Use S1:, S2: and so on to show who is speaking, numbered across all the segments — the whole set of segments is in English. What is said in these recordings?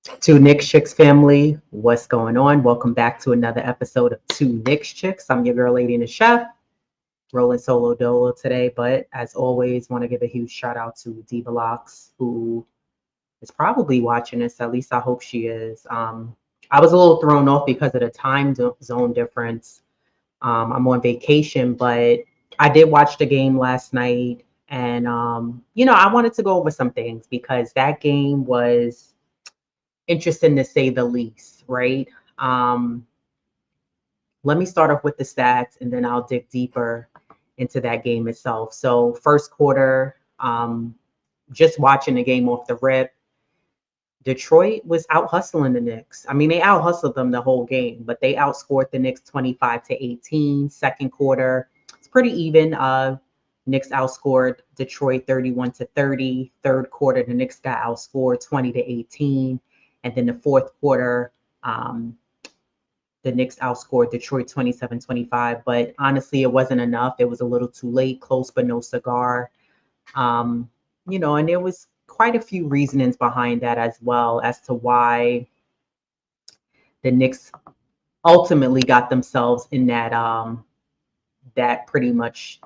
S1: To Knicks Chicks family, what's going on? Welcome back to another episode of Two Knicks Chicks. I'm your girl, Lady and the Chef, rolling solo dolo today. But as always, want to give a huge shout out to Diva Locks, who is probably watching this. At least I hope she is. I was a little thrown off because of the zone difference. I'm on vacation, but I did watch the game last night, and I wanted to go over some things because that game was interesting to say the least, right? Um, Let me start off with the stats and then I'll dig deeper into that game itself. So, first quarter, just watching the game off the rip, Detroit was out hustling the Knicks. I mean, they out hustled them the whole game, but they outscored the Knicks 25-18. Second quarter, it's pretty even. Knicks outscored Detroit 31-30. Third quarter, the Knicks got outscored 20-18. And then the fourth quarter, um, the Knicks outscored Detroit 27-25. But honestly, it wasn't enough. It was a little too late, close but no cigar. Um, and there was quite a few reasonings behind that as well as to why the Knicks ultimately got themselves in that pretty much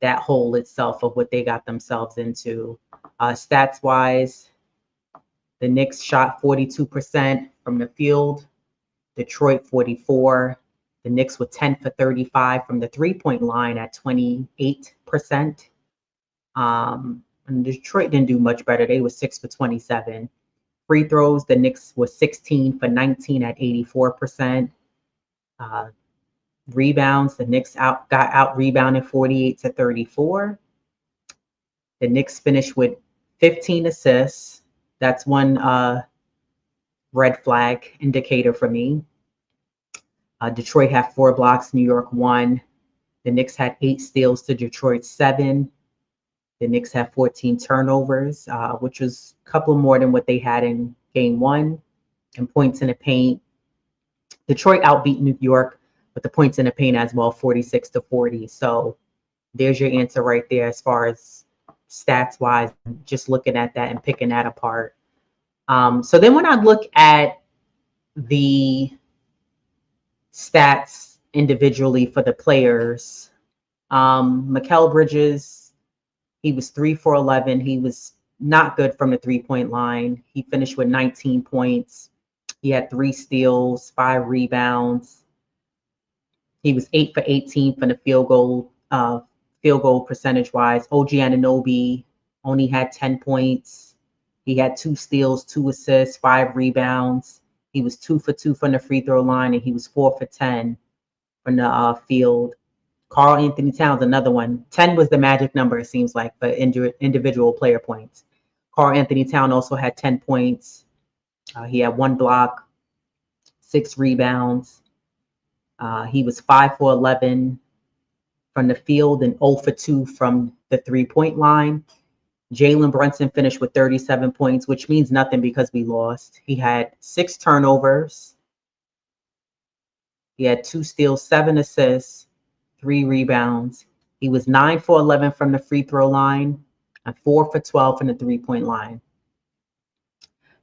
S1: that hole itself of what they got themselves into. Stats wise, the Knicks shot 42% from the field, Detroit 44. The Knicks were 10 for 35 from the 3-point line at 28%. And Detroit didn't do much better. They were 6 for 27. Free throws, the Knicks were 16 for 19 at 84%. Uh, Rebounds, the Knicks got out rebounded 48-34. The Knicks finished with 15 assists. That's one red flag indicator for me. Detroit had 4 blocks, New York 1. The Knicks had 8 steals to Detroit's 7. The Knicks had 14 turnovers, which was a couple more than what they had in game 1. And points in the paint, Detroit outbeat New York with the points in the paint as well, 46-40. So there's your answer right there as far as stats wise, just looking at that and picking that apart. So then when I look at the stats individually for the players, Mikal Bridges, he was 3 for 11. He was not good from the 3-point line. He finished with 19 points. He had 3 steals, 5 rebounds. He was 8 for 18 from the field goal percentage wise. OG Anunoby only had 10 points. He had 2 steals, 2 assists, 5 rebounds. He was 2 for 2 from the free throw line, and he was 4 for 10 from the field. Karl Anthony Towns, another one. 10 was the magic number, it seems like, for individual player points. Karl Anthony Towns also had 10 points. He had 1 block, 6 rebounds. He was 5 for 11 from the field and 0 for 2 from the 3-point line. Jalen Brunson finished with 37 points, which means nothing because we lost. He had 6 turnovers. He had 2 steals, 7 assists, 3 rebounds. He was 9 for 11 from the free throw line and 4 for 12 from the 3-point line.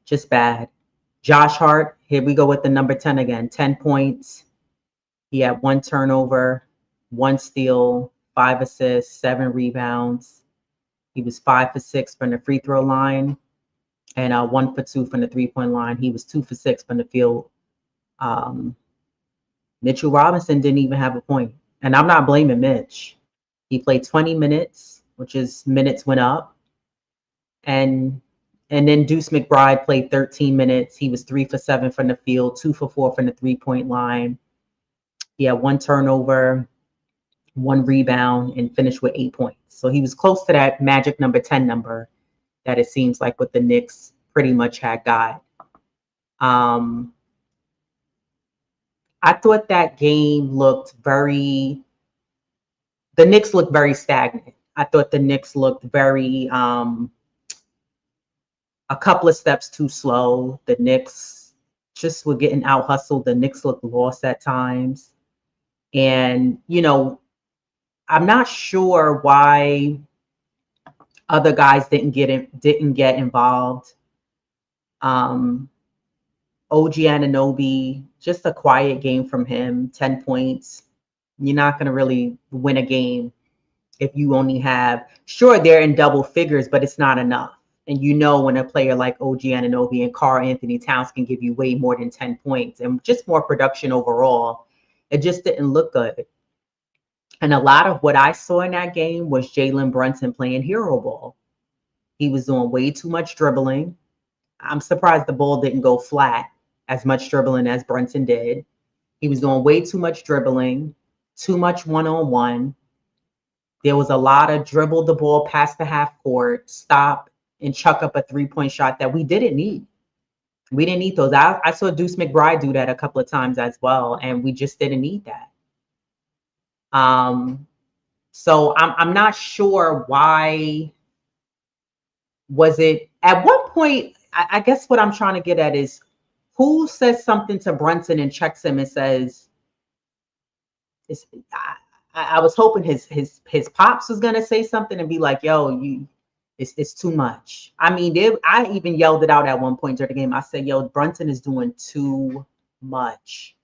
S1: Just bad. Josh Hart, here we go with the number 10 again. 10 points. He had 1 turnover, 1 steal, 5 assists, 7 rebounds. He was 5 for 6 from the free throw line and 1 for 2 from the 3-point line. He was 2 for 6 from the field. Mitchell Robinson didn't even have a point. And I'm not blaming Mitch. He played 20 minutes, which is minutes went up. And then Deuce McBride played 13 minutes. He was 3 for 7 from the field, 2 for 4 from the 3-point line. He had 1 turnover, 1 rebound, and finished with 8 points. So he was close to that magic number 10 number that it seems like what the Knicks pretty much had got. I thought that game the Knicks looked very stagnant. I thought the Knicks looked very, a couple of steps too slow. The Knicks just were getting out hustled. The Knicks looked lost at times. And, I'm not sure why other guys didn't get involved. OG Anunoby, just a quiet game from him, 10 points. You're not going to really win a game if you only have, sure, they're in double figures, but it's not enough. And you know when a player like OG Anunoby and Karl Anthony Towns can give you way more than 10 points and just more production overall, it just didn't look good. And a lot of what I saw in that game was Jalen Brunson playing hero ball. He was doing way too much dribbling. I'm surprised the ball didn't go flat as much dribbling as Brunson did. He was doing way too much dribbling, too much one-on-one. There was a lot of dribble the ball past the half court, stop, and chuck up a three-point shot that we didn't need. We didn't need those. I saw Deuce McBride do that a couple of times as well, and we just didn't need that. So I'm not sure why. Was it at one point? I guess what I'm trying to get at is who says something to Brunson and checks him and says, I was hoping his pops was gonna say something and be like, "Yo, it's too much." I mean, I even yelled it out at one point during the game. I said, "Yo, Brunson is doing too much."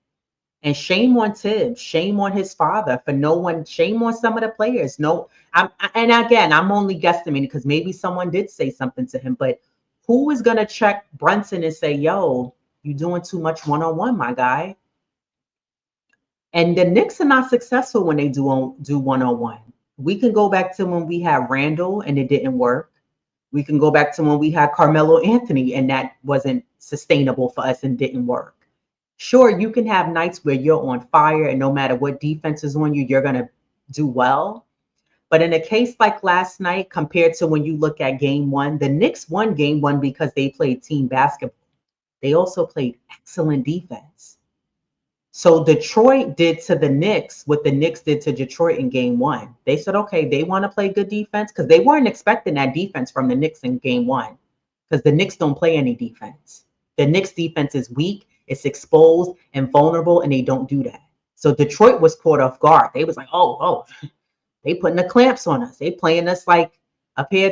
S1: And shame on Tibbs, shame on his father for no one, shame on some of the players. And again, I'm only guesstimating because maybe someone did say something to him, but who is going to check Brunson and say, "Yo, you doing too much one-on-one, my guy"? And the Knicks are not successful when they do one-on-one. We can go back to when we had Randall and it didn't work. We can go back to when we had Carmelo Anthony and that wasn't sustainable for us and didn't work. Sure, you can have nights where you're on fire and no matter what defense is on you, you're going to do well. But in a case like last night, compared to when you look at game one, the Knicks won game one because they played team basketball. They also played excellent defense. So Detroit did to the Knicks what the Knicks did to Detroit in game one. They said, okay, they want to play good defense because they weren't expecting that defense from the Knicks in game one because the Knicks don't play any defense. The Knicks defense is weak. It's exposed and vulnerable, and they don't do that. So Detroit was caught off guard. They was like, oh, they putting the clamps on us. They playing us like a pair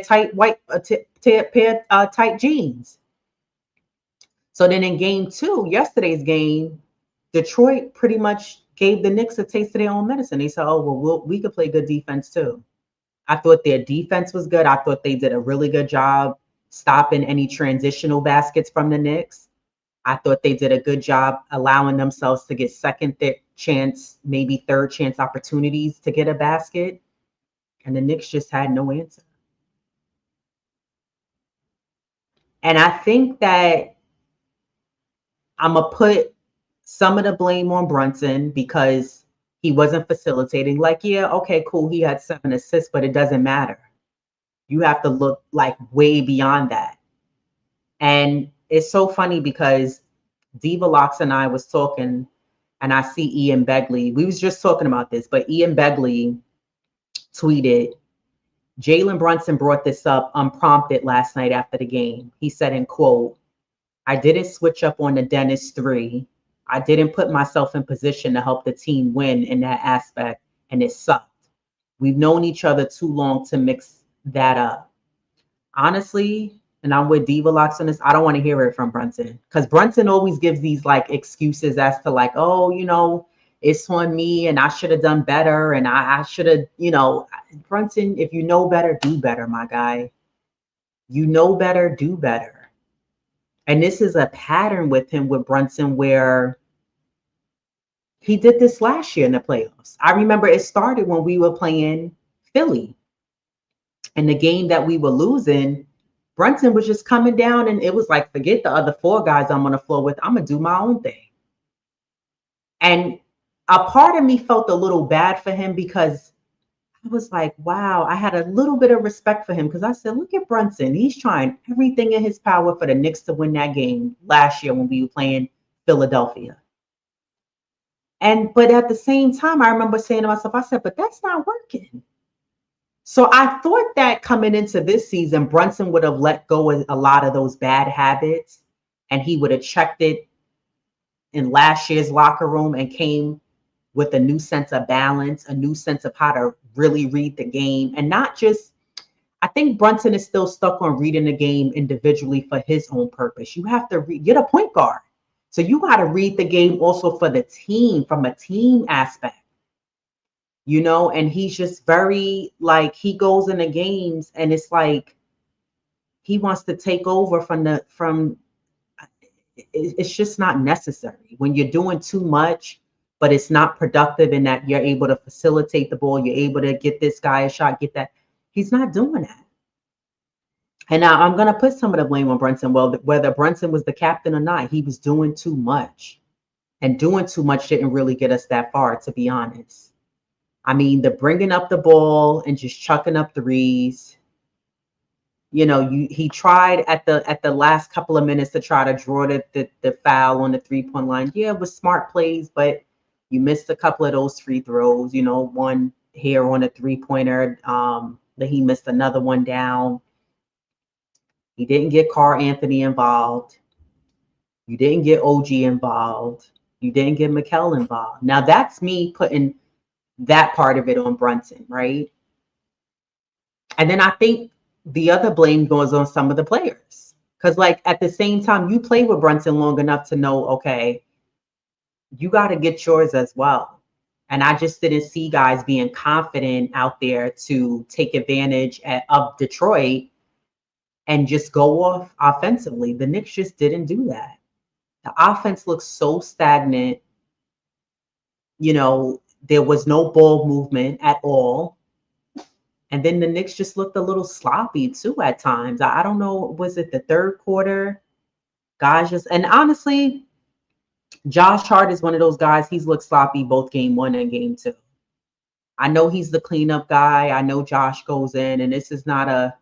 S1: of tight jeans. So then in game two, yesterday's game, Detroit pretty much gave the Knicks a taste of their own medicine. They said, oh, well, we could play good defense too. I thought their defense was good. I thought they did a really good job stopping any transitional baskets from the Knicks. I thought they did a good job allowing themselves to get second chance, maybe third chance opportunities to get a basket. And the Knicks just had no answer. And I think that I'm going to put some of the blame on Brunson because he wasn't facilitating. Like, yeah, okay, cool. He had 7 assists, but it doesn't matter. You have to look like way beyond that. And it's so funny because Diva Locks and I was talking, and I see Ian Begley. We was just talking about this, but Ian Begley tweeted, Jalen Brunson brought this up unprompted last night after the game. He said, in quote, I didn't switch up on the Dennis 3. I didn't put myself in position to help the team win in that aspect, and it sucked. We've known each other too long to mix that up. Honestly, and I'm with Diva Locks on this, I don't want to hear it from Brunson because Brunson always gives these like excuses as to like, oh, you know, it's on me and I should have done better and I should have, you know, Brunson, if you know better, do better, my guy. You know better, do better. And this is a pattern with him with Brunson where he did this last year in the playoffs. I remember it started when we were playing Philly. And the game that we were losing, Brunson was just coming down and it was like, forget the other 4 guys I'm on the floor with. I'm going to do my own thing. And a part of me felt a little bad for him because I was like, wow, I had a little bit of respect for him because I said, look at Brunson. He's trying everything in his power for the Knicks to win that game last year when we were playing Philadelphia. But at the same time, I remember saying to myself, I said, but that's not working. So I thought that coming into this season, Brunson would have let go of a lot of those bad habits and he would have checked it in last year's locker room and came with a new sense of balance, a new sense of how to really read the game. And not just, I think Brunson is still stuck on reading the game individually for his own purpose. You have to you're a point guard. So you got to read the game also for the team, from a team aspect, you know, and he's just very like, he goes in the games and it's like he wants to take over from it's just not necessary when you're doing too much, but it's not productive in that you're able to facilitate the ball, you're able to get this guy a shot, get that. He's not doing that. And now I'm going to put some of the blame on Brunson. Well, whether Brunson was the captain or not, he was doing too much. And doing too much didn't really get us that far, to be honest. I mean, the bringing up the ball and just chucking up threes. You know, he tried at the last couple of minutes to try to draw the foul on the 3-point line. Yeah, it was smart plays, but you missed a couple of those free throws. You know, one here on a 3-pointer. That he missed another one down. He didn't get Carl Anthony involved. You didn't get OG involved. You didn't get Mikal involved. Now that's me putting that part of it on Brunson, right? And then I think the other blame goes on some of the players. Because, like, at the same time, you play with Brunson long enough to know, okay, you got to get yours as well. And I just didn't see guys being confident out there to take advantage of Detroit and just go off offensively. The Knicks just didn't do that. The offense looks so stagnant. You know, there was no ball movement at all. And then the Knicks just looked a little sloppy too at times. I don't know, was it the third quarter? Guys just, and honestly, Josh Hart is one of those guys, he's looked sloppy both game one and game two. I know he's the cleanup guy. I know Josh goes in, and this is not a,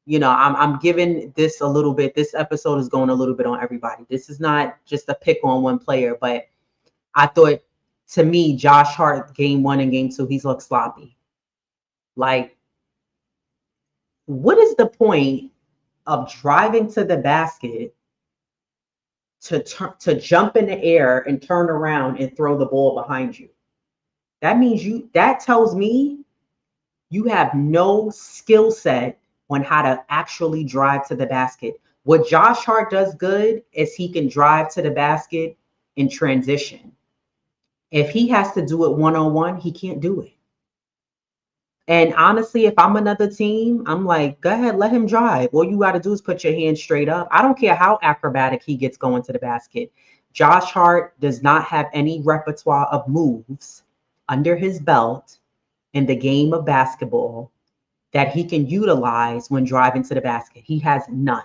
S1: you know, I'm giving this a little bit. This episode is going a little bit on everybody. This is not just a pick on one player, but I thought, to me, Josh Hart, game one and game two, he's looked sloppy. Like, what is the point of driving to the basket to jump in the air and turn around and throw the ball behind you? That means that tells me you have no skill set on how to actually drive to the basket. What Josh Hart does good is he can drive to the basket in transition. If he has to do it one-on-one, he can't do it. And honestly, if I'm another team, I'm like, go ahead, let him drive. All you got to do is put your hands straight up. I don't care how acrobatic he gets going to the basket. Josh Hart does not have any repertoire of moves under his belt in the game of basketball that he can utilize when driving to the basket. He has none.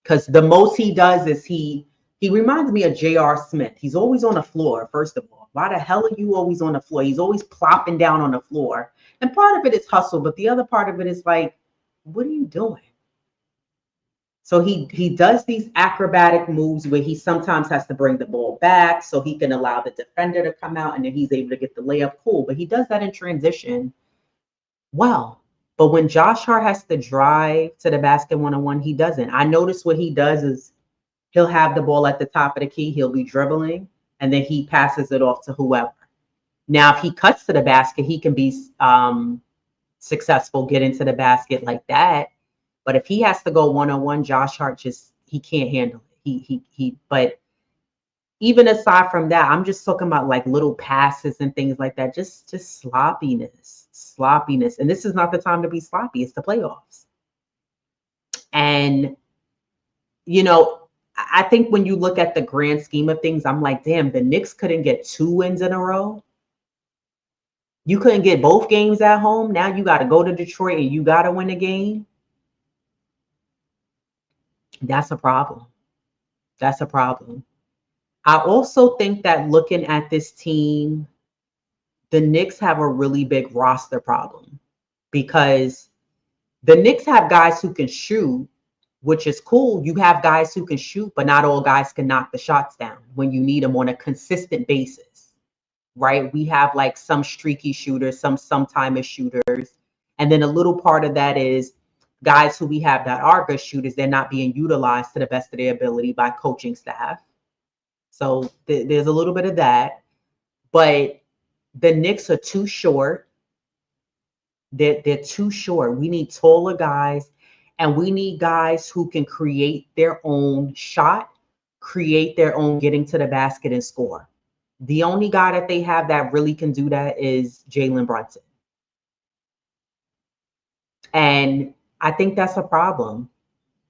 S1: Because the most he does is he reminds me of J.R. Smith. He's always on the floor, first of all. Why the hell are you always on the floor? He's always plopping down on the floor. And part of it is hustle, but the other part of it is like, what are you doing? So he does these acrobatic moves where he sometimes has to bring the ball back so he can allow the defender to come out and then he's able to get the layup. Cool. But he does that in transition well. But when Josh Hart has to drive to the basket one-on-one, he doesn't. I notice what he does is he'll have the ball at the top of the key. He'll be dribbling, and then he passes it off to whoever. Now, if he cuts to the basket, he can be successful getting to the basket like that. But if he has to go one-on-one, Josh Hart he can't handle it. But even aside from that, I'm just talking about like little passes and things like that. Just sloppiness. And this is not the time to be sloppy. It's the playoffs. And, you know, I think when you look at the grand scheme of things, I'm like, damn, the Knicks couldn't get 2 wins in a row. You couldn't get both games at home. Now you got to go to Detroit and you got to win the game. That's a problem. That's a problem. I also think that looking at this team, the Knicks have a really big roster problem because the Knicks have guys who can shoot, which is cool. You have guys who can shoot, but not all guys can knock the shots down when you need them on a consistent basis, right? We have like some streaky shooters, sometime shooters. And then a little part of that is guys who we have that are good shooters, they're not being utilized to the best of their ability by coaching staff. So there's a little bit of that. But the Knicks are too short. They're too short. We need taller guys, and we need guys who can create their own shot create their own, getting to the basket and score. The only guy that they have that really can do that is Jalen Brunson. And I think that's a problem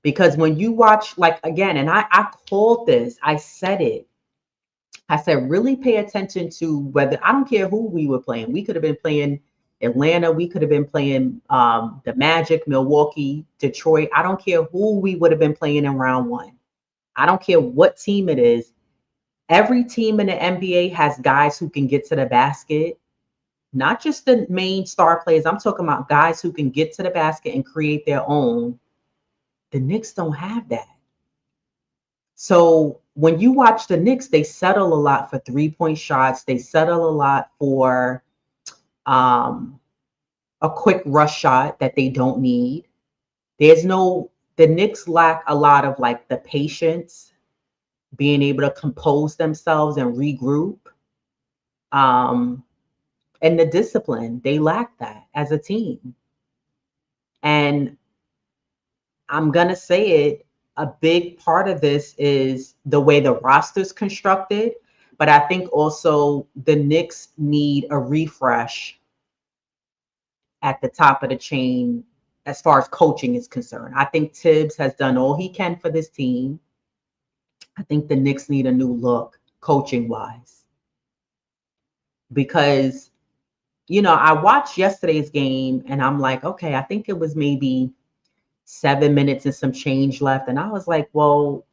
S1: because when you watch, like, again, and I called this, I said it. I said, really pay attention to whether, I don't care who we were playing. We could have been playing Atlanta. We could have been playing the Magic, Milwaukee, Detroit. I don't care who we would have been playing in round one. I don't care what team it is. Every team in the NBA has guys who can get to the basket, not just the main star players. I'm talking about guys who can get to the basket and create their own. The Knicks don't have that. So when you watch the Knicks, they settle a lot for 3-point shots. They settle a lot for a quick rush shot that they don't need. The Knicks lack a lot of like the patience, being able to compose themselves and regroup. And the discipline, they lack that as a team. And I'm going to say it, a big part of this is the way the roster's constructed. But I think also the Knicks need a refresh at the top of the chain as far as coaching is concerned. I think Tibbs has done all he can for this team. I think the Knicks need a new look coaching-wise. Because, I watched yesterday's game and I'm like, okay, I think it was maybe 7 minutes and some change left. And I was like, well,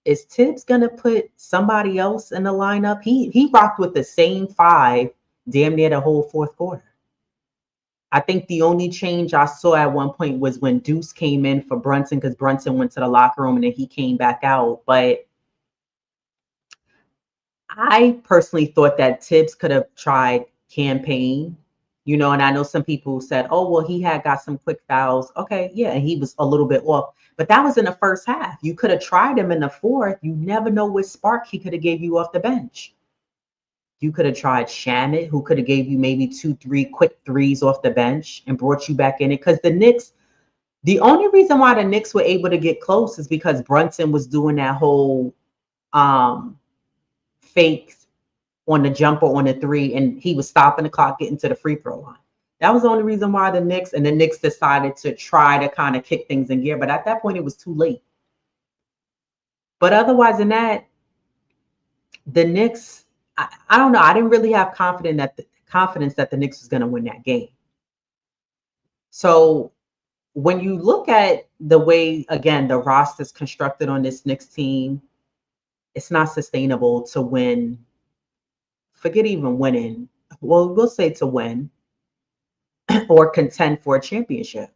S1: is Tibbs going to put somebody else in the lineup? He rocked with the same five damn near the whole fourth quarter. I think the only change I saw at one point was when Deuce came in for Brunson, because Brunson went to the locker room and then he came back out. But I personally thought that Tibbs could have tried campaign, and I know some people said, oh, well, he had got some quick fouls. Okay, yeah, and he was a little bit off. But that was in the first half. You could have tried him in the fourth. You never know what spark he could have gave you off the bench. You could have tried Shamit, who could have gave you maybe 2-3 quick threes off the bench and brought you back in it. Because the Knicks, the only reason why the Knicks were able to get close is because Brunson was doing that whole fake on the jumper on the three, and he was stopping the clock, getting to the free throw line. That was the only reason why the Knicks decided to try to kind of kick things in gear. But at that point, it was too late. But otherwise than that, the Knicks, I don't know. I didn't really have confidence that the Knicks was going to win that game. So when you look at the way, again, the roster's constructed on this Knicks team, it's not sustainable to win. Forget even winning. Well, we'll say to win or contend for a championship.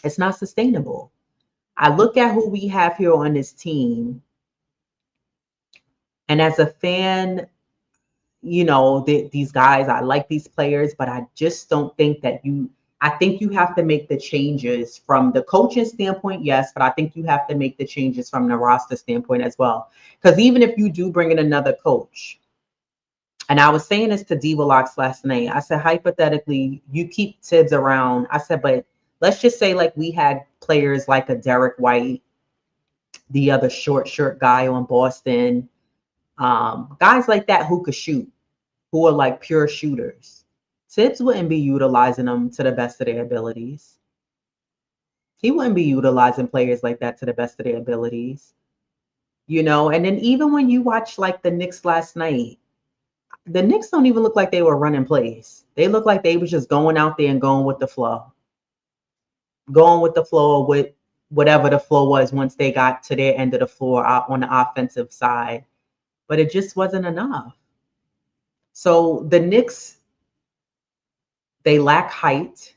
S1: It's not sustainable. I look at who we have here on this team, and as a fan, these guys, I like these players, but I just don't think that I think you have to make the changes from the coaching standpoint, yes, but I think you have to make the changes from the roster standpoint as well. Because even if you do bring in another coach, and I was saying this to D-Walox last night, I said, hypothetically, you keep Tibbs around. I said, but let's just say like we had players like a Derek White, the other short guy on Boston, guys like that who could shoot, who are like pure shooters. Tibbs wouldn't be utilizing them to the best of their abilities. He wouldn't be utilizing players like that to the best of their abilities. And then even when you watch like the Knicks last night, the Knicks don't even look like they were running plays. They look like they was just going out there and going with the flow. Going with the flow with whatever the flow was once they got to their end of the floor out on the offensive side. But it just wasn't enough. So the Knicks, they lack height.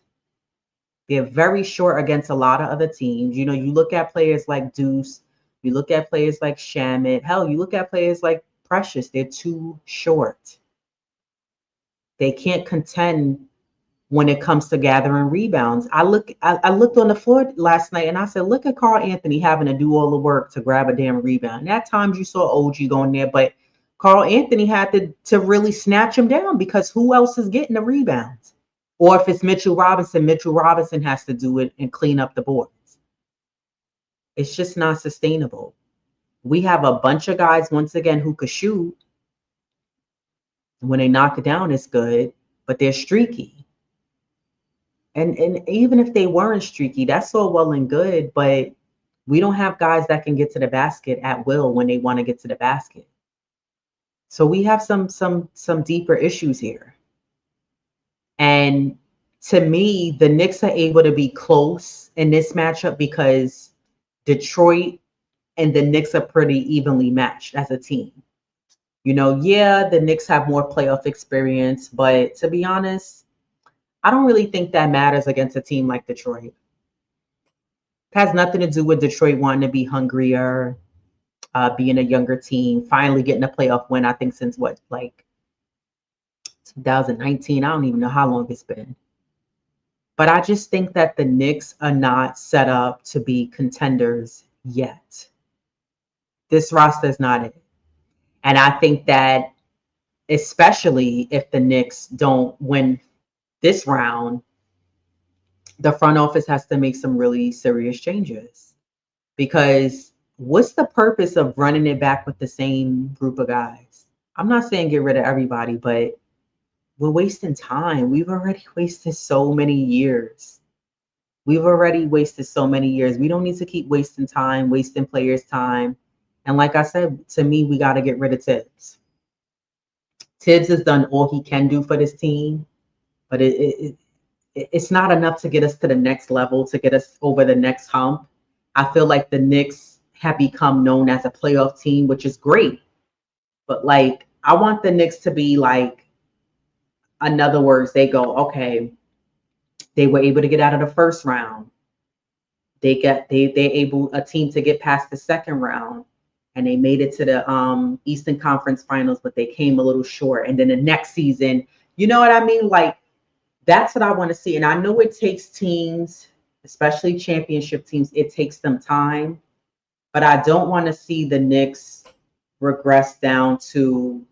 S1: They're very short against a lot of other teams. You look at players like Deuce. You look at players like Shamit. Hell, you look at players like Precious. They're too short. They can't contend when it comes to gathering rebounds. I looked on the floor last night and I said, look at Carl Anthony having to do all the work to grab a damn rebound. And at times you saw OG going there, but Carl Anthony had to really snatch him down because who else is getting the rebounds? Or if it's Mitchell Robinson has to do it and clean up the boards. It's just not sustainable. We have a bunch of guys, once again, who could shoot. When they knock it down, it's good, but they're streaky. And even if they weren't streaky, that's all well and good, but we don't have guys that can get to the basket at will when they want to get to the basket. So we have some deeper issues here. And to me, the Knicks are able to be close in this matchup because Detroit and the Knicks are pretty evenly matched as a team. You know, yeah, the Knicks have more playoff experience, but to be honest, I don't really think that matters against a team like Detroit. It has nothing to do with Detroit wanting to be hungrier, being a younger team, finally getting a playoff win. I think since what, like 2019? I don't even know how long it's been. But I just think that the Knicks are not set up to be contenders yet. This roster is not it. And I think that especially if the Knicks don't win this round, the front office has to make some really serious changes. Because what's the purpose of running it back with the same group of guys? I'm not saying get rid of everybody, but we're wasting time. We've already wasted so many years. We've already wasted so many years. We don't need to keep wasting time, wasting players' time. And like I said, to me, we got to get rid of Tibbs. Tibbs has done all he can do for this team, but it's not enough to get us to the next level, to get us over the next hump. I feel like the Knicks have become known as a playoff team, which is great. But like, I want the Knicks to be like, in other words, they go, okay, they were able to get out of the first round. They able a team to get past the second round, and they made it to the Eastern Conference Finals, but they came a little short. And then the next season, you know what I mean? Like, that's what I want to see. And I know it takes teams, especially championship teams, it takes them time. But I don't want to see the Knicks regress down to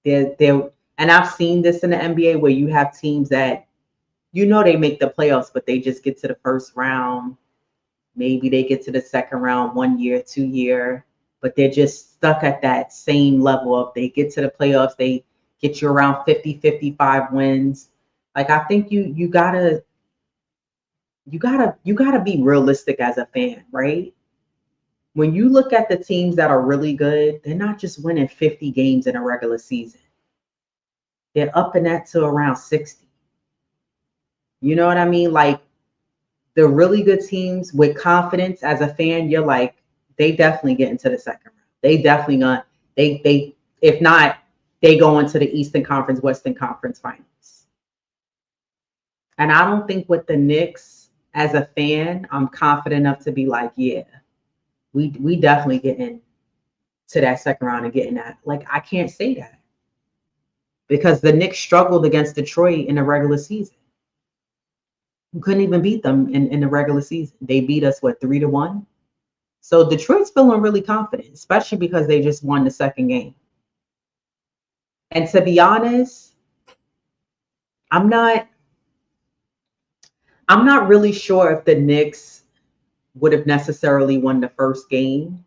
S1: their and I've seen this in the NBA where you have teams that you know they make the playoffs, but they just get to the first round. Maybe they get to the second round 1 year, 2 year, but they're just stuck at that same level of they get to the playoffs, they get you around 50, 55 wins. Like, I think you gotta be realistic as a fan, right? When you look at the teams that are really good, they're not just winning 50 games in a regular season. They're up in that to around 60. You know what I mean? Like, the really good teams with confidence as a fan, you're like, they definitely get into the second round. They definitely not. They if not, they go into the Eastern Conference, Western Conference Finals. And I don't think with the Knicks, as a fan, I'm confident enough to be like, yeah, we definitely get in to that second round and getting that. Like, I can't say that because the Knicks struggled against Detroit in the regular season. We couldn't even beat them in the regular season. They beat us, what, 3-1? So Detroit's feeling really confident, especially because they just won the second game. And to be honest, I'm not really sure if the Knicks would have necessarily won the first game.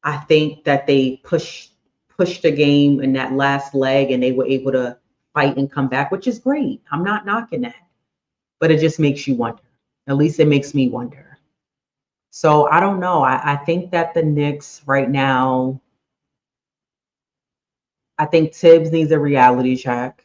S1: I think that they pushed the game in that last leg and they were able to fight and come back, which is great. I'm not knocking that. But it just makes you wonder. At least it makes me wonder. So I don't know. I think that the Knicks right now, I think Tibbs needs a reality check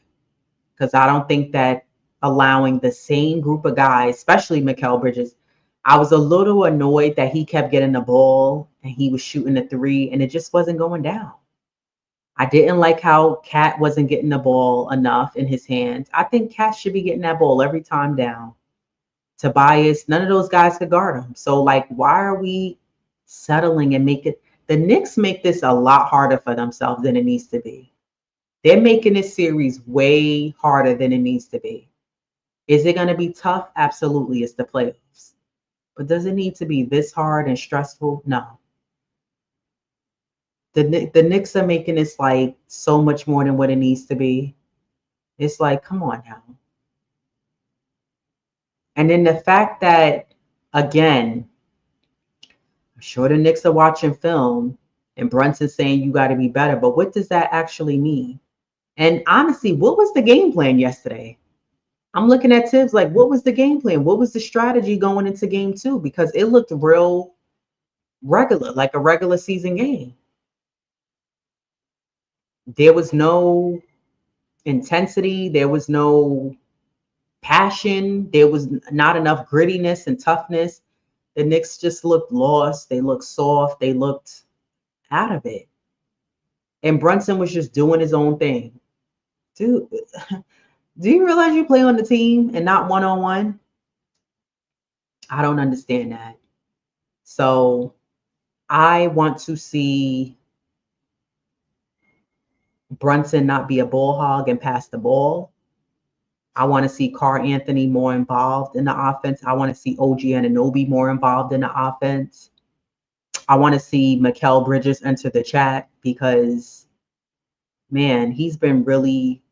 S1: because I don't think that allowing the same group of guys, especially Mikal Bridges, I was a little annoyed that he kept getting the ball and he was shooting the three and it just wasn't going down. I didn't like how Cat wasn't getting the ball enough in his hands. I think Cat should be getting that ball every time down. Tobias, none of those guys could guard him. So, like, why are we settling and make it? The Knicks make this a lot harder for themselves than it needs to be. They're making this series way harder than it needs to be. Is it going to be tough? Absolutely. It's the playoffs. But does it need to be this hard and stressful? No. The Knicks are making this like so much more than what it needs to be. It's like, come on now. And then the fact that, again, I'm sure the Knicks are watching film and Brunson's saying you got to be better, but what does that actually mean? And honestly, what was the game plan yesterday? I'm looking at Tibbs like, what was the game plan? What was the strategy going into game two? Because it looked real regular, like a regular season game. There was no intensity, there was no passion, there was not enough grittiness and toughness. The Knicks just looked lost. They looked soft. They looked out of it. And Brunson was just doing his own thing. Dude, do you realize you play on the team and not one on one? I don't understand that. So I want to see Brunson not be a ball hog and pass the ball. I want to see Carl Anthony more involved in the offense. I want to see OG Anunoby more involved in the offense. I want to see Mikal Bridges enter the chat because, man, he's been really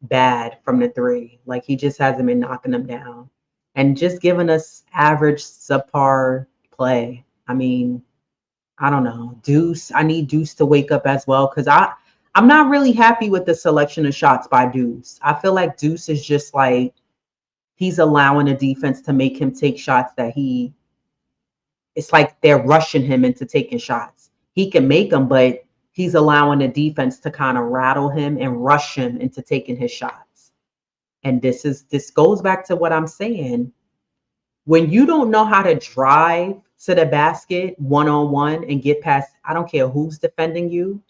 S1: bad from the three. Like, he just hasn't been knocking them down and just giving us average subpar play. I mean, I don't know. Deuce, I need Deuce to wake up as well because I'm not really happy with the selection of shots by Deuce. I feel like Deuce is just like he's allowing the defense to make him take shots that it's like they're rushing him into taking shots. He can make them, but he's allowing the defense to kind of rattle him and rush him into taking his shots. And this goes back to what I'm saying. When you don't know how to drive to the basket one-on-one and get past, I don't care who's defending you,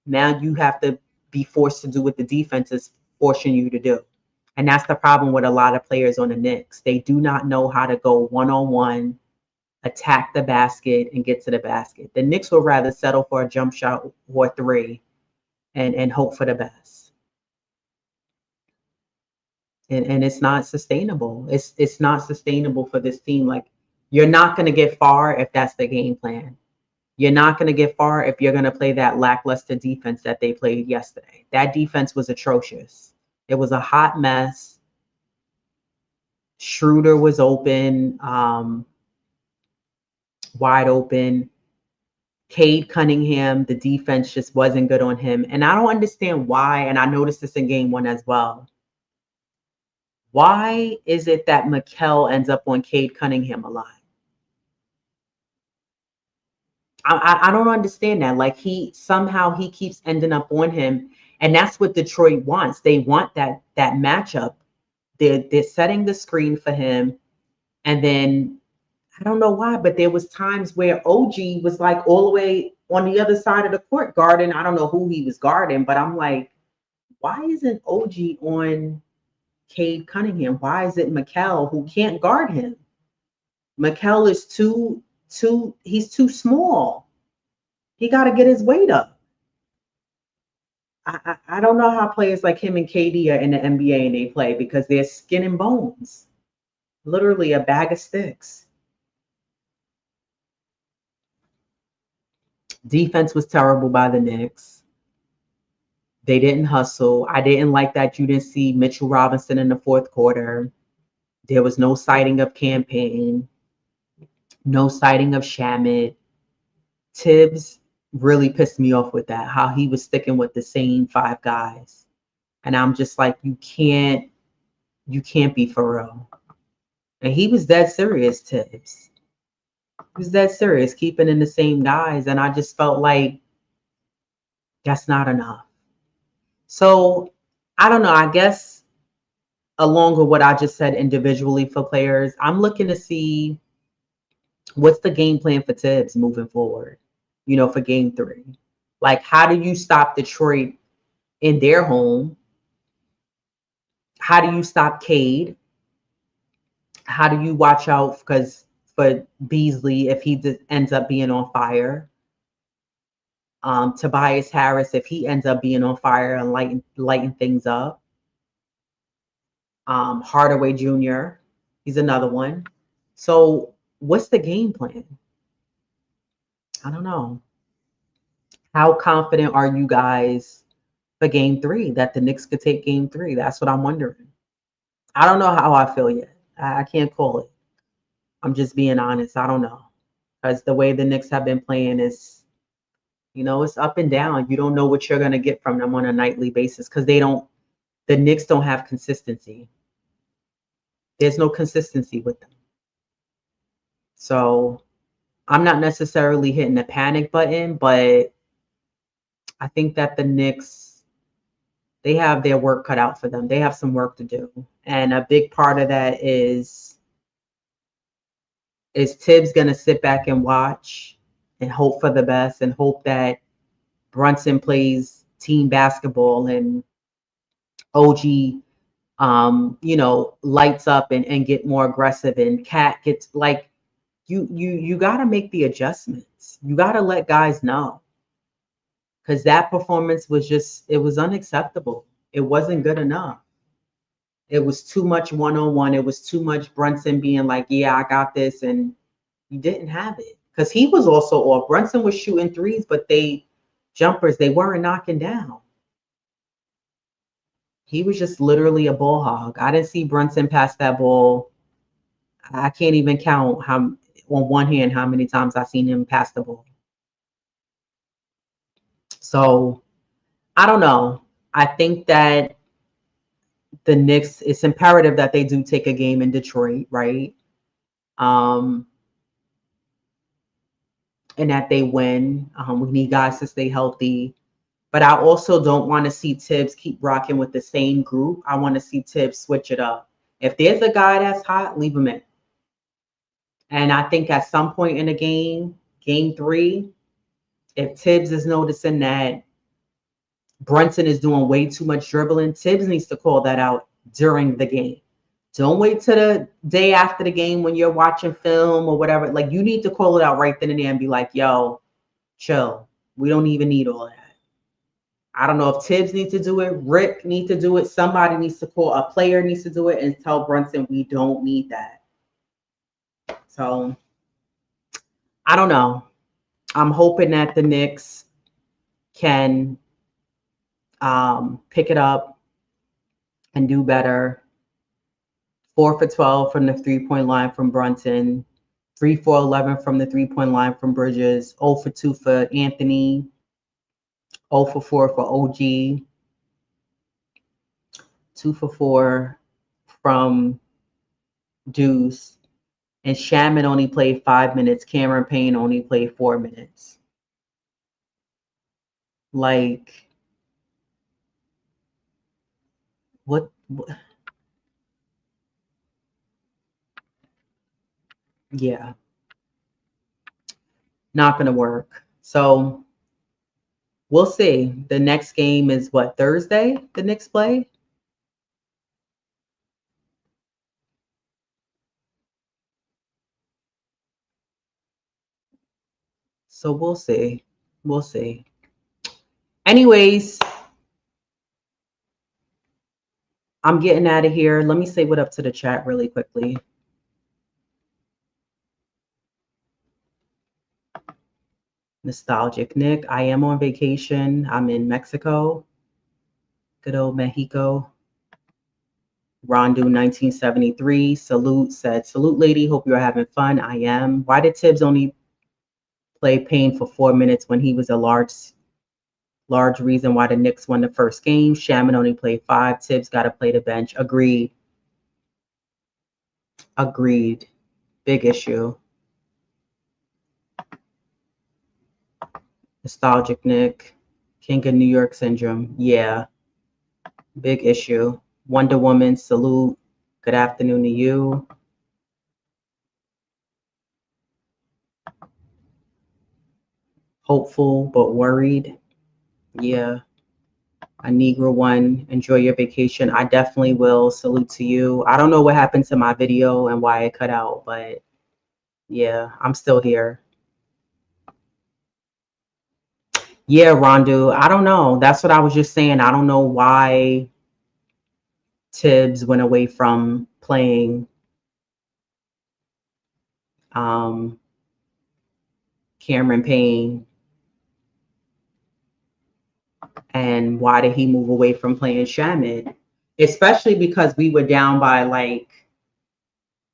S1: now you have to be forced to do what the defense is forcing you to do. And that's the problem with a lot of players on the Knicks. They do not know how to go one-on-one, attack the basket, and get to the basket. The Knicks would rather settle for a jump shot or three and hope for the best. And it's not sustainable. It's not sustainable for this team. Like, you're not going to get far if that's the game plan. You're not going to get far if you're going to play that lackluster defense that they played yesterday. That defense was atrocious. It was a hot mess. Schroeder was open, wide open. Cade Cunningham, the defense just wasn't good on him. And I don't understand why, and I noticed this in game one as well. Why is it that Mikal ends up on Cade Cunningham a lot? I don't understand that. Like, he keeps ending up on him, and that's what Detroit wants. They want that matchup. They're setting the screen for him, and then I don't know why, but there was times where OG was like all the way on the other side of the court guarding. I don't know who he was guarding, but I'm like, why isn't OG on Cade Cunningham? Why is it Mikal who can't guard him? Mikal is he's too small. He got to get his weight up. I don't know how players like him and KD are in the NBA and they play because they're skin and bones. Literally a bag of sticks. Defense was terrible by the Knicks. They didn't hustle. I didn't like that you didn't see Mitchell Robinson in the fourth quarter. There was no sighting of Campaign, no sighting of Shamet. Tibbs really pissed me off with that, how he was sticking with the same five guys. And I'm just like, you can't be for real. And he was dead serious, Tibbs. He was dead serious, keeping in the same guys. And I just felt like that's not enough. So I don't know. I guess along with what I just said individually for players, I'm looking to see what's the game plan for Tibbs moving forward, for game three. Like, how do you stop Detroit in their home? How do you stop Cade? How do you watch out for Beasley if he ends up being on fire? Tobias Harris, if he ends up being on fire and lighting things up. Hardaway Jr., he's another one. So what's the game plan? I don't know. How confident are you guys for game three that the Knicks could take game three? That's what I'm wondering. I don't know how I feel yet. I can't call it. I'm just being honest. I don't know. because the way the Knicks have been playing is, it's up and down. You don't know what you're going to get from them on a nightly basis because the Knicks don't have consistency. There's no consistency with them. So I'm not necessarily hitting the panic button, but I think that the Knicks, they have their work cut out for them. They have some work to do. And a big part of that is Tibbs going to sit back and watch and hope for the best and hope that Brunson plays team basketball and OG lights up and get more aggressive, and Cat gets like you got to make the adjustments. You got to let guys know, because that performance was it was unacceptable. It wasn't good enough. It was too much one-on-one. It was too much Brunson being like, yeah, I got this, and you didn't have it because he was also off. Brunson was shooting threes, but jumpers, they weren't knocking down. He was just literally a ball hog. I didn't see Brunson pass that ball. I can't even count on one hand how many times I've seen him pass the ball. So I don't know. I think that the Knicks, it's imperative that they do take a game in Detroit, right? And that they win. We need guys to stay healthy. But I also don't want to see Tibbs keep rocking with the same group. I want to see Tibbs switch it up. If there's a guy that's hot, leave him in. And I think at some point in the game 3, if Tibbs is noticing that Brunson is doing way too much dribbling, Tibbs needs to call that out during the game. Don't wait till the day after the game when you're watching film or whatever. Like, you need to call it out right then and there and be like, yo, chill. We don't even need all that. I don't know if Tibbs needs to do it, Rick needs to do it, somebody needs to call, a player needs to do it and tell Brunson we don't need that. So, I don't know. I'm hoping that the Knicks can pick it up and do better. 4 for 12 from the three-point line from Brunson, 3 for 11 from the three-point line from Bridges, 0 for 2 for Anthony, 0 for 4 for OG, 2 for 4 from Deuce, and Shaman only played 5 minutes. Cameron Payne only played 4 minutes. Like, what? Yeah, not gonna work. So we'll see. The next game is what, Thursday? The Knicks play. So we'll see. We'll see. Anyways, I'm getting out of here. Let me say what up to the chat really quickly. Nostalgic Nick, I am on vacation. I'm in Mexico. Good old Mexico. Rondu 1973. Salute said, salute lady. Hope you're having fun. I am. Why did Tibbs only play Payne for 4 minutes when he was a large reason why the Knicks won the first game? Shaman only played 5. Tibbs got to play the bench. Agreed. Agreed. Big issue. Nostalgic Nick. King of New York syndrome. Yeah. Big issue. Wonder Woman, salute. Good afternoon to you. Hopeful but worried. Yeah. A Negro one. Enjoy your vacation. I definitely will. Salute to you. I don't know what happened to my video and why it cut out, but yeah, I'm still here. Yeah, Rondu. I don't know. That's what I was just saying. I don't know why Tibbs went away from playing Cameron Payne, and why did he move away from playing Shaman? Especially because we were down by like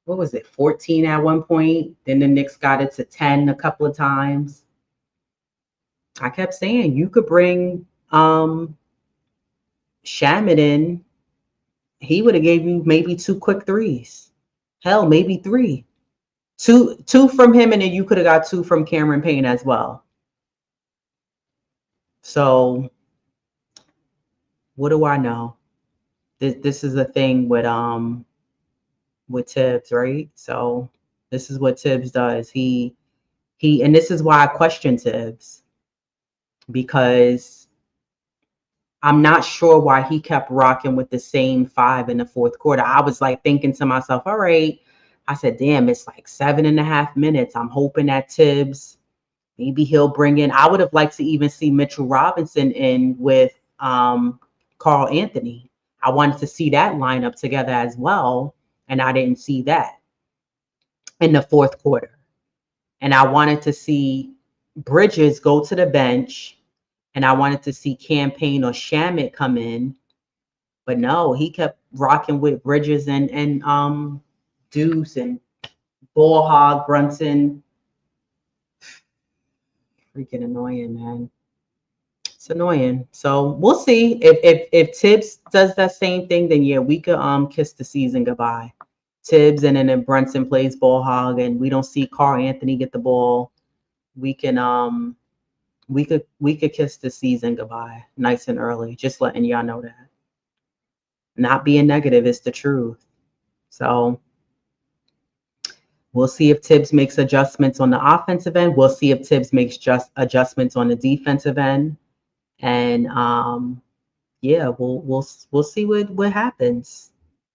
S1: what was it, 14 at one point. Then the Knicks got it to 10 a couple of times. I kept saying you could bring Shaman in. He would have gave you maybe 2 quick 3s. Hell, maybe 3. Two from him, and then you could have got 2 from Cameron Payne as well. So what do I know? This is the thing with Tibbs, right? So this is what Tibbs does. He and this is why I question Tibbs, because I'm not sure why he kept rocking with the same 5 in the fourth quarter. I was like thinking to myself, all right. I said, damn, it's like 7.5 minutes. I'm hoping that Tibbs, maybe he'll bring in. I would have liked to even see Mitchell Robinson in with Carl Anthony. I wanted to see that lineup together as well, and I didn't see that in the fourth quarter. And I wanted to see Bridges go to the bench, and I wanted to see Cam Payne or Shamet come in. But no, he kept rocking with Bridges and Deuce and Ball Hog Brunson. Freaking annoying, man. It's annoying. So we'll see if Tibbs does that same thing. Then yeah, we could kiss the season goodbye. Tibbs, and then if Brunson plays ball hog and we don't see Carl Anthony get the ball, we can we could kiss the season goodbye nice and early. Just letting y'all know that. Not being negative is the truth. So we'll see if Tibbs makes adjustments on the offensive end. We'll see if Tibbs makes just adjustments on the defensive end. And yeah, we'll see what happens.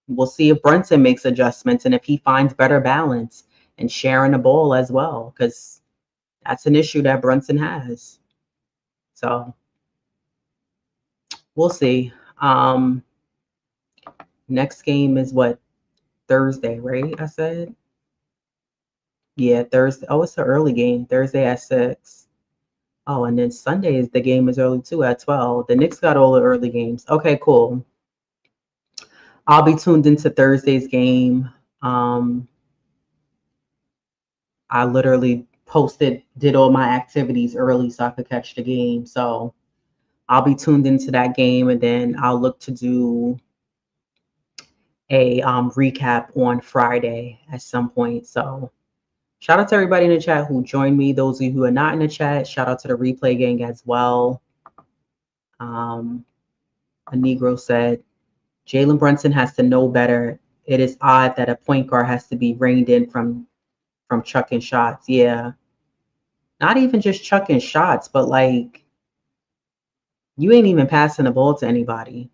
S1: We'll see if Brunson makes adjustments and if he finds better balance and sharing the ball as well, because that's an issue that Brunson has. So we'll see. Next game is what, Thursday, right? I said, yeah, Thursday. Oh, it's an early game. Thursday at 6. Oh, and then Sunday is the game is early too at 12. The Knicks got all the early games. Okay, cool. I'll be tuned into Thursday's game. I literally did all my activities early so I could catch the game. So I'll be tuned into that game, and then I'll look to do a recap on Friday at some point. So shout out to everybody in the chat who joined me. Those of you who are not in the chat, shout out to the replay gang as well. A Negro said, Jalen Brunson has to know better. It is odd that a point guard has to be reined in from chucking shots. Yeah. Not even just chucking shots, but like you ain't even passing the ball to anybody.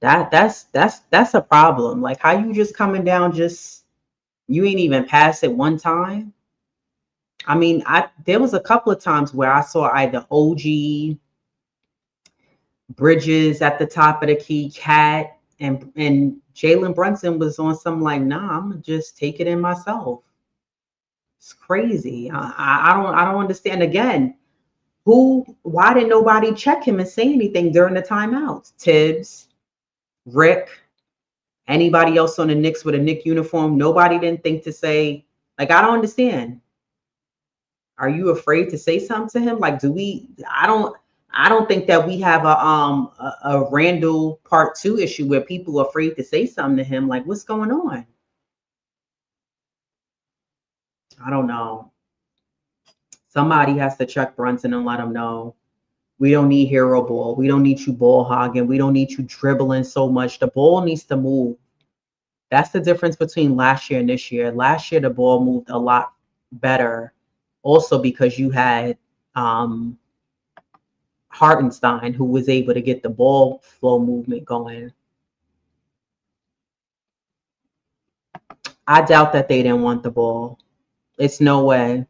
S1: That's a problem. Like how you just coming down, just you ain't even pass it one time. I mean, there was a couple of times where I saw either OG, Bridges at the top of the key, Cat, and Jalen Brunson was on some like, nah, I'm gonna just take it in myself. It's crazy. I don't understand. Again, why did nobody check him and say anything during the timeouts? Tibbs, Rick, anybody else on the Knicks with a Knick uniform? Nobody didn't think to say, like, I don't understand. Are you afraid to say something to him? Like, I don't think that we have a Randall Part 2 issue where people are afraid to say something to him. Like, what's going on? I don't know. Somebody has to check Brunson and let him know. We don't need hero ball. We don't need you ball hogging. We don't need you dribbling so much. The ball needs to move. That's the difference between last year and this year. Last year, the ball moved a lot better. Also because you had Hartenstein, who was able to get the ball flow movement going. I doubt that they didn't want the ball. It's no way.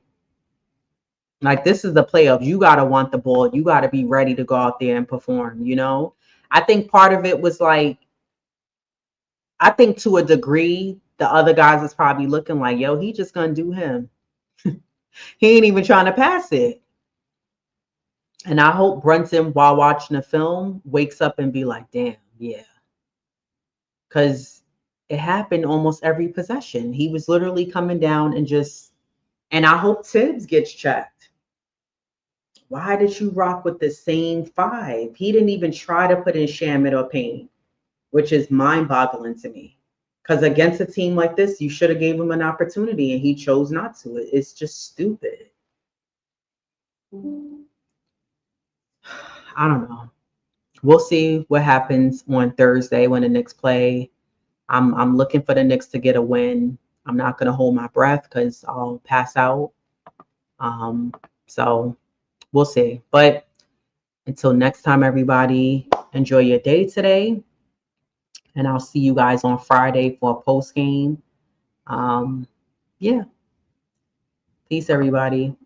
S1: Like, this is the playoffs. You got to want the ball. You got to be ready to go out there and perform, you know? I think part of it was like, I think to a degree, the other guys is probably looking like, yo, he just going to do him. He ain't even trying to pass it. And I hope Brunson, while watching the film, wakes up and be like, damn, yeah. Because it happened almost every possession. He was literally coming down and just, and I hope Tibbs gets checked. Why did you rock with the same five? He didn't even try to put in Shamit or Payne, which is mind-boggling to me. Because against a team like this, you should have gave him an opportunity, and he chose not to. It's just stupid. I don't know. We'll see what happens on Thursday when the Knicks play. I'm looking for the Knicks to get a win. I'm not gonna hold my breath because I'll pass out. So we'll see. But until next time, everybody, enjoy your day today. And I'll see you guys on Friday for a post game. Yeah. Peace, everybody.